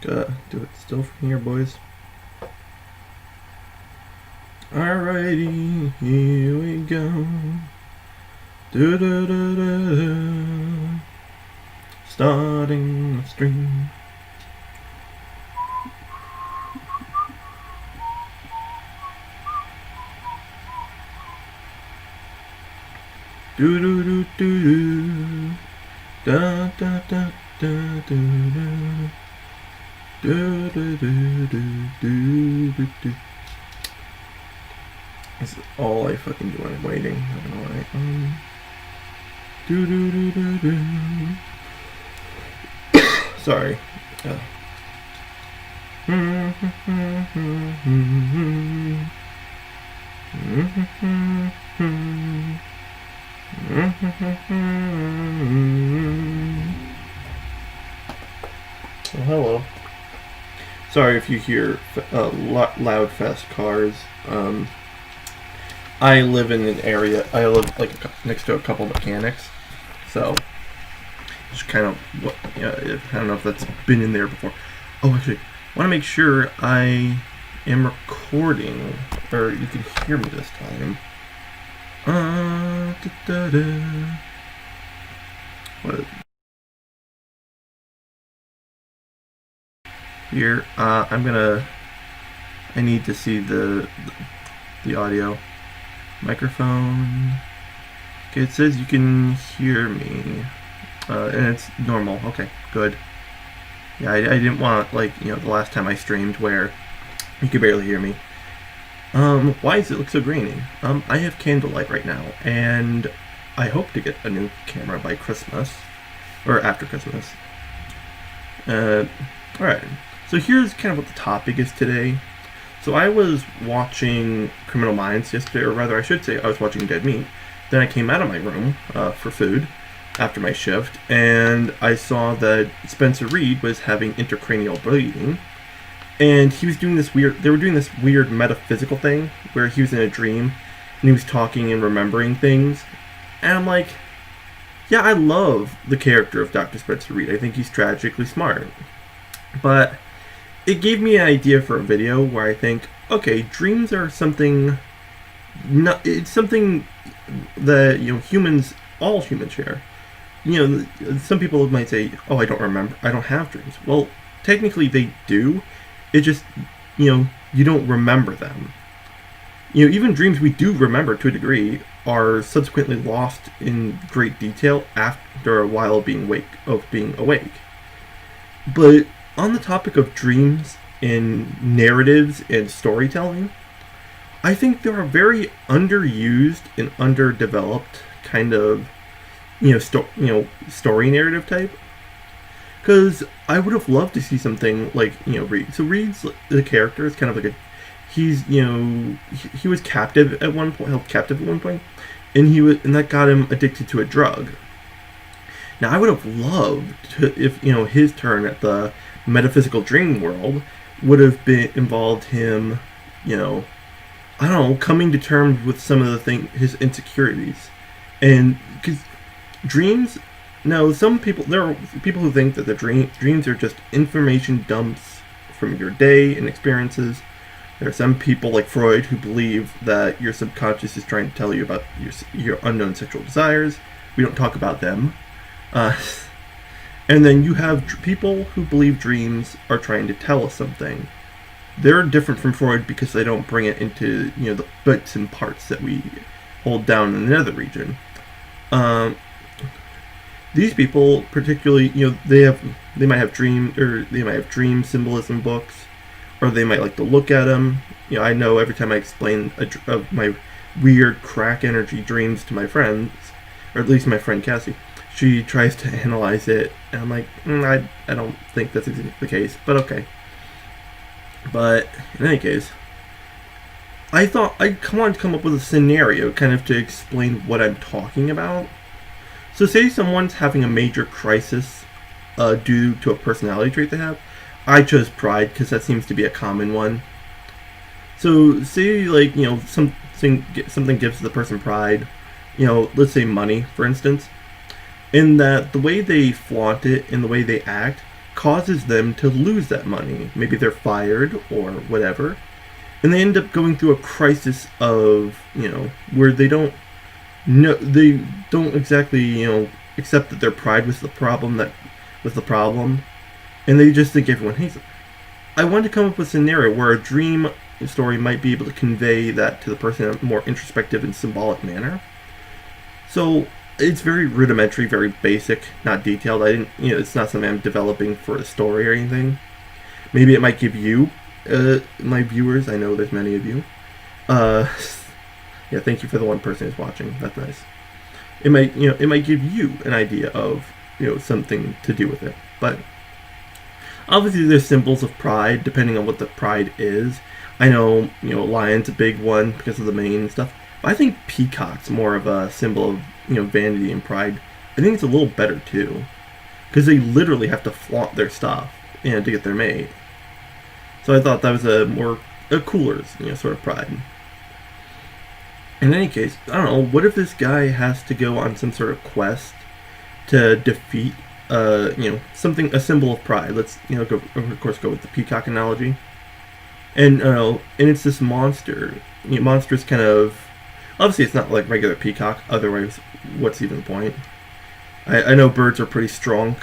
Gotta do it still from here, boys. Alrighty, here we go. Do do do do. Starting the stream. Do do do do do. Da da da da do do. Do do do do do do do. This is all I fucking do when I'm waiting. I don't know why. Do do do do do. Sorry. Well, hello. Sorry if you hear loud, fast cars. I live in an area. I live next to a couple mechanics, so just kind of I don't know if that's been in there before. Oh, actually, I want to make sure I am recording, or you can hear me this time. What? Here, I need to see the audio. Microphone. Okay, it says you can hear me. And it's normal. Okay, good. Yeah, I didn't want, the last time I streamed where you could barely hear me. Why does it look so grainy? I have candlelight right now, and I hope to get a new camera by Christmas. Or after Christmas. Alright. So here's kind of what the topic is today. So I was watching Criminal Minds yesterday, or rather I should say I was watching Dead Meat. Then I came out of my room for food after my shift, and I saw that Spencer Reid was having intracranial bleeding. And he was doing they were doing this weird metaphysical thing where he was in a dream and he was talking and remembering things. And I'm like, yeah, I love the character of Dr. Spencer Reid. I think he's tragically smart. But it gave me an idea for a video where I think, okay, dreams are something, it's something that, all humans share. Some people might say, oh, I don't have dreams. Well, technically they do. It just, you don't remember them. Even dreams we do remember to a degree are subsequently lost in great detail after a while of being awake. But on the topic of dreams and narratives and storytelling, I think there are very underused and underdeveloped kind of, story narrative type. Because I would have loved to see something like, Reid. So Reid's the character is kind of like he was captive at one point, held captive at one point, and that got him addicted to a drug. Now I would have loved to, if, his turn at the metaphysical dream world would have involved him, coming to terms with some of his insecurities. And because dreams, now there are people who think that the dreams are just information dumps from your day and experiences. There are some people like Freud who believe that your subconscious is trying to tell you about your unknown sexual desires. We don't talk about them. And then you have people who believe dreams are trying to tell us something. They're different from Freud because they don't bring it into, the bits and parts that we hold down in the nether region. These people, particularly, they might have dream symbolism books, or they might like to look at them. I know every time I explain my weird crack energy dreams to my friends, or at least my friend Cassie, she tries to analyze it, and I'm like, I don't think that's exactly the case, but okay. But in any case, I thought I wanted to come up with a scenario kind of to explain what I'm talking about. So say someone's having a major crisis due to a personality trait they have. I chose pride because that seems to be a common one. So say something gives the person pride, let's say money, for instance. In that the way they flaunt it and the way they act causes them to lose that money. Maybe they're fired or whatever, and they end up going through a crisis of, where they don't exactly, accept that their pride was the problem, and they just think everyone hates them. I wanted to come up with a scenario where a dream story might be able to convey that to the person in a more introspective and symbolic manner. So it's very rudimentary, very basic, not detailed. It's not something I'm developing for a story or anything. Maybe it might give you, my viewers, I know there's many of you. Yeah, thank you for the one person who's watching. That's nice. It might give you an idea of, something to do with it. But obviously there's symbols of pride depending on what the pride is. I know, lion's a big one because of the mane and stuff. But I think peacock's more of a symbol of, vanity and pride. I think it's a little better too, because they literally have to flaunt their stuff, to get their mate. So I thought that was a cooler, sort of pride. In any case, I don't know, what if this guy has to go on some sort of quest to defeat, a symbol of pride? Let's, of course, go with the peacock analogy. And, and it's this monster. Monster's kind of, obviously it's not like regular peacock, otherwise, what's even the point? I know birds are pretty strong,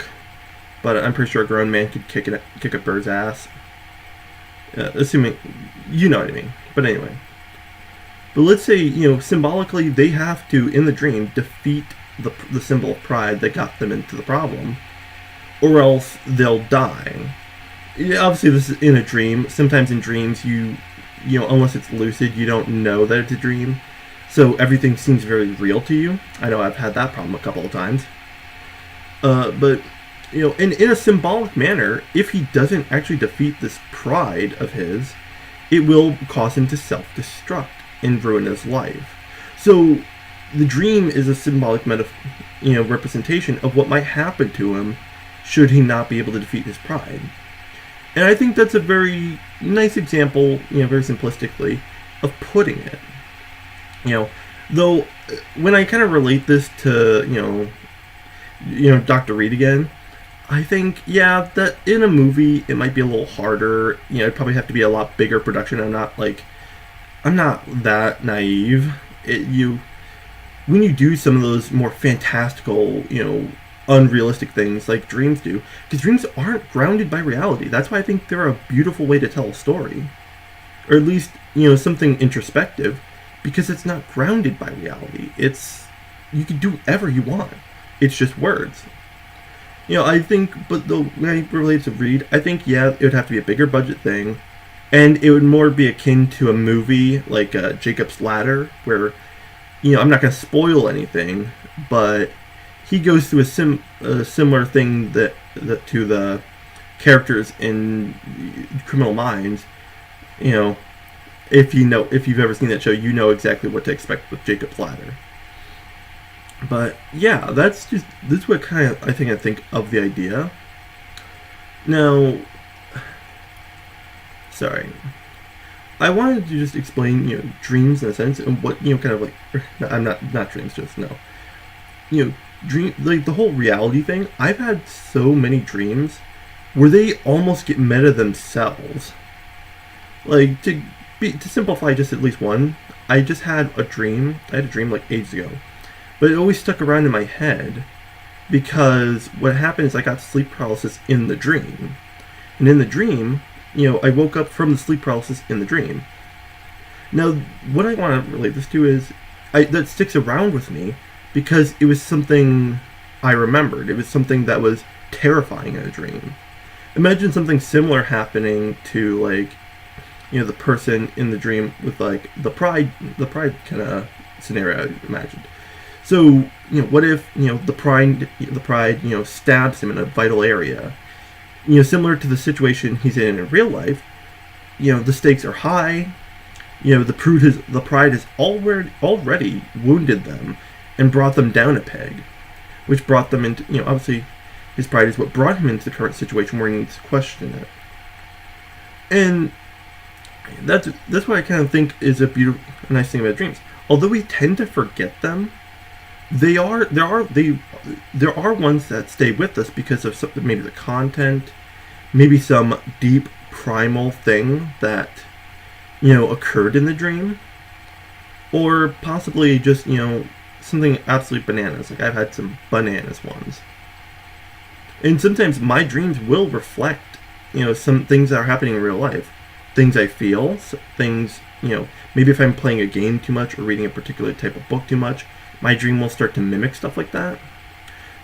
but I'm pretty sure a grown man could kick a bird's ass. Assuming, you know what I mean. But anyway. But let's say, symbolically they have to, in the dream, defeat the symbol of pride that got them into the problem, or else they'll die. Yeah, obviously this is in a dream. Sometimes in dreams unless it's lucid, you don't know that it's a dream. So everything seems very real to you. I know I've had that problem a couple of times. But, in a symbolic manner, if he doesn't actually defeat this pride of his, it will cause him to self-destruct and ruin his life. So the dream is a symbolic representation of what might happen to him should he not be able to defeat his pride. And I think that's a very nice example, very simplistically, of putting it. Though when I kind of relate this to, Dr. Reed again, I think, that in a movie it might be a little harder. It'd probably have to be a lot bigger production. I'm not that naive. When you do some of those more fantastical, unrealistic things like dreams do, because dreams aren't grounded by reality. That's why I think they're a beautiful way to tell a story, or at least something introspective, because it's not grounded by reality. You can do whatever you want. It's just words. I think, but when I relate to Reed, I think it would have to be a bigger budget thing, and it would more be akin to a movie like Jacob's Ladder, where I'm not going to spoil anything, but he goes through a similar thing that to the characters in Criminal Minds. If you've ever seen that show, you know exactly what to expect with Jacob's Ladder. But this is what kind of I think of the idea. Now, sorry, I wanted to just explain dreams in a sense, and what kind of like I'm not dreams, just no. Dream, like the whole reality thing. I've had so many dreams where they almost get meta themselves. Like to simplify just at least one, I had a dream like ages ago, but it always stuck around in my head because what happened is I got sleep paralysis in the dream, and in the dream, I woke up from the sleep paralysis in the dream. Now, what I want to relate this to is that sticks around with me. Because it was something I remembered. It was something that was terrifying in a dream. Imagine something similar happening to, like, the person in the dream with, like, the pride kind of scenario I imagined. So, what if, the pride, stabs him in a vital area? Similar to the situation he's in real life, the stakes are high. The pride has already wounded them and brought them down a peg, which brought them into, obviously his pride is what brought him into the current situation where he needs to question it. And that's what I kind of think is a nice thing about dreams. Although we tend to forget them, there are ones that stay with us because of maybe the content, maybe some deep primal thing that, occurred in the dream, or possibly just, something absolute bananas. Like I've had some bananas ones. And sometimes my dreams will reflect, some things that are happening in real life. Things I feel, things, maybe if I'm playing a game too much or reading a particular type of book too much, my dream will start to mimic stuff like that.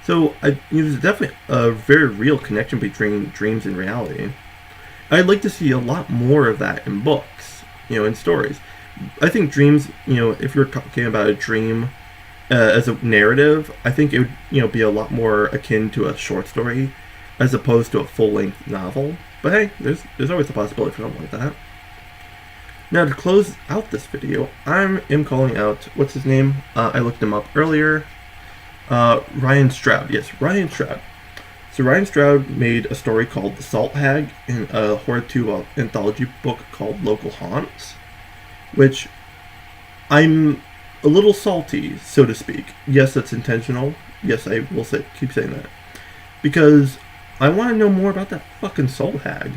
So there's definitely a very real connection between dreams and reality. I'd like to see a lot more of that in books, in stories. I think dreams, if you're talking about a dream as a narrative, I think it would, be a lot more akin to a short story as opposed to a full-length novel. But hey, there's always a possibility for something like that. Now, to close out this video, I am calling out, what's his name? I looked him up earlier. Ryan Stroud. Yes, Ryan Stroud. So Ryan Stroud made a story called The Salt Hag in a horror 2 anthology book called Local Haunts, which I'm a little salty, so to speak. Yes, that's intentional. Yes, I will keep saying that. Because I want to know more about that fucking Salt Hag.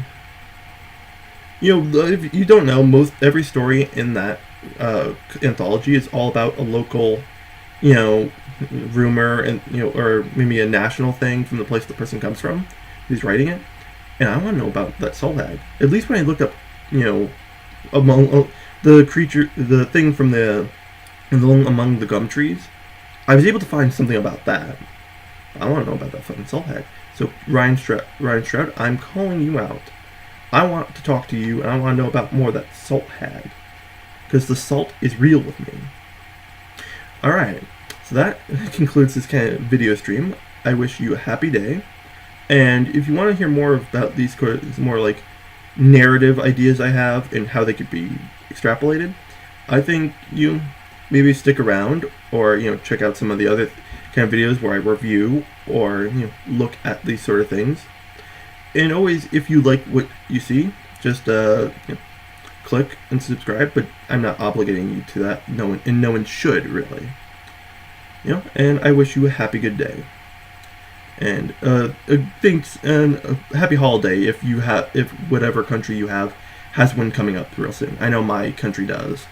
If you don't know, every story in that anthology is all about a local, rumor and, or maybe a national thing from the place the person comes from who's writing it. And I want to know about that Salt Hag. At least when I looked up, among the creature, the thing from among the gum trees, I was able to find something about that. I want to know about that fucking Salt Hag. So Ryan Stroud, I'm calling you out. I want to talk to you, and I want to know about more of that Salt Hag, because the salt is real with me. Alright, so that concludes this kind of video stream. I wish you a happy day, and if you want to hear more about these more like narrative ideas I have and how they could be extrapolated, I think you maybe stick around, or check out some of the other kind of videos where I review or look at these sort of things. And always, if you like what you see, just click and subscribe. But I'm not obligating you to that. No one should really. And I wish you a happy good day. And thanks, and a happy holiday if whatever country you have has one coming up real soon. I know my country does.